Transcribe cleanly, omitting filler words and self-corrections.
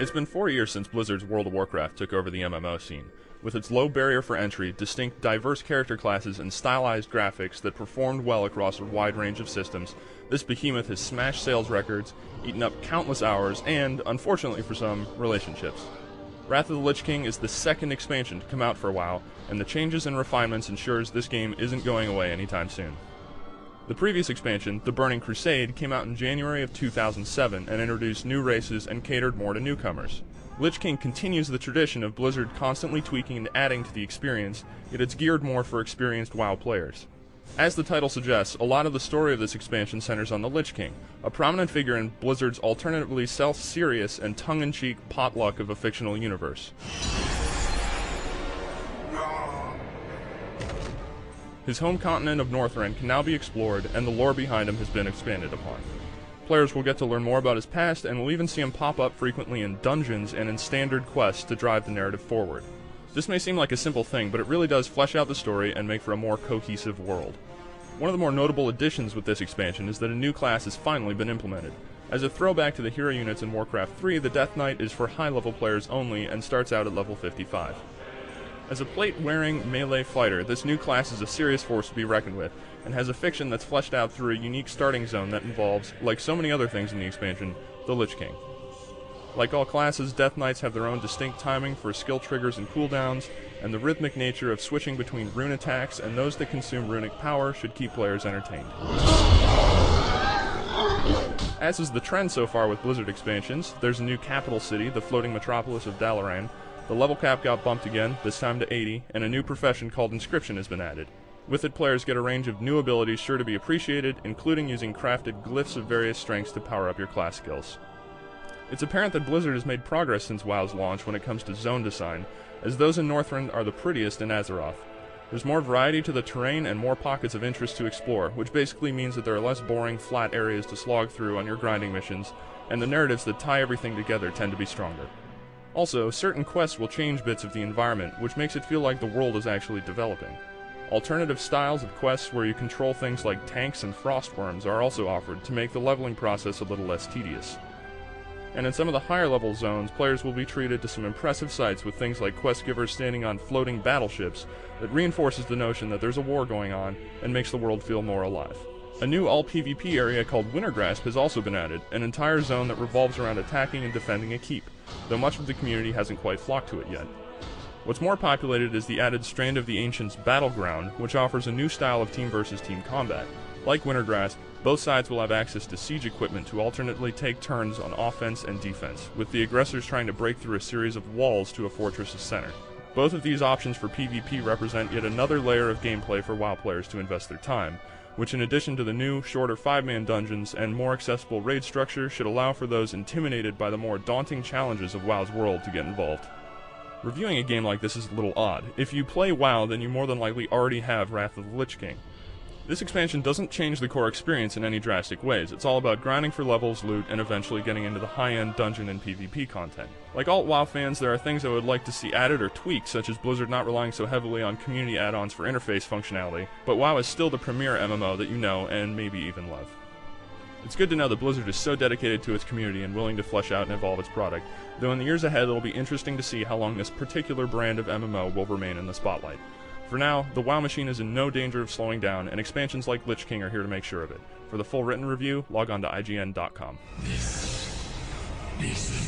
It's been 4 years since Blizzard's World of Warcraft took over the MMO scene. With its low barrier for entry, distinct diverse character classes, and stylized graphics that performed well across a wide range of systems, this behemoth has smashed sales records, eaten up countless hours, and, unfortunately for some, relationships. Wrath of the Lich King is the second expansion to come out for a while, and the changes and refinements ensures this game isn't going away anytime soon. The previous expansion, The Burning Crusade, came out in January of 2007 and introduced new races and catered more to newcomers. Lich King continues the tradition of Blizzard constantly tweaking and adding to the experience, yet it's geared more for experienced WoW players. As the title suggests, a lot of the story of this expansion centers on the Lich King, a prominent figure in Blizzard's alternatively self-serious and tongue-in-cheek potluck of a fictional universe. His home continent of Northrend can now be explored, and the lore behind him has been expanded upon. Players will get to learn more about his past, and will even see him pop up frequently in dungeons and in standard quests to drive the narrative forward. This may seem like a simple thing, but it really does flesh out the story and make for a more cohesive world. One of the more notable additions with this expansion is that a new class has finally been implemented. As a throwback to the hero units in Warcraft 3, the Death Knight is for high-level players only and starts out at level 55. As a plate-wearing melee fighter, this new class is a serious force to be reckoned with, and has a fiction that's fleshed out through a unique starting zone that involves, like so many other things in the expansion, the Lich King. Like all classes, Death Knights have their own distinct timing for skill triggers and cooldowns, and the rhythmic nature of switching between rune attacks and those that consume runic power should keep players entertained. As is the trend so far with Blizzard expansions, there's a new capital city, the floating metropolis of Dalaran. The level cap got bumped again, this time to 80, and a new profession called Inscription has been added. With it, players get a range of new abilities sure to be appreciated, including using crafted glyphs of various strengths to power up your class skills. It's apparent that Blizzard has made progress since WoW's launch when it comes to zone design, as those in Northrend are the prettiest in Azeroth. There's more variety to the terrain and more pockets of interest to explore, which basically means that there are less boring, flat areas to slog through on your grinding missions, and the narratives that tie everything together tend to be stronger. Also, certain quests will change bits of the environment, which makes it feel like the world is actually developing. Alternative styles of quests where you control things like tanks and frostworms are also offered to make the leveling process a little less tedious. And in some of the higher level zones, players will be treated to some impressive sights with things like quest givers standing on floating battleships that reinforces the notion that there's a war going on and makes the world feel more alive. A new all-PvP area called Wintergrasp has also been added, an entire zone that revolves around attacking and defending a keep, though much of the community hasn't quite flocked to it yet. What's more populated is the added Strand of the Ancients Battleground, which offers a new style of team versus team combat. Like Wintergrasp, both sides will have access to siege equipment to alternately take turns on offense and defense, with the aggressors trying to break through a series of walls to a fortress's center. Both of these options for PvP represent yet another layer of gameplay for WoW players to invest their time, which in addition to the new, shorter 5-man dungeons and more accessible raid structure should allow for those intimidated by the more daunting challenges of WoW's world to get involved. Reviewing a game like this is a little odd. If you play WoW, then you more than likely already have Wrath of the Lich King. This expansion doesn't change the core experience in any drastic ways. It's all about grinding for levels, loot, and eventually getting into the high-end dungeon and PvP content. Like all WoW fans, there are things I would like to see added or tweaked, such as Blizzard not relying so heavily on community add-ons for interface functionality, but WoW is still the premier MMO that you know and maybe even love. It's good to know that Blizzard is so dedicated to its community and willing to flesh out and evolve its product, though in the years ahead it'll be interesting to see how long this particular brand of MMO will remain in the spotlight. For now, the WoW machine is in no danger of slowing down, and expansions like Lich King are here to make sure of it. For the full written review, log on to IGN.com. This is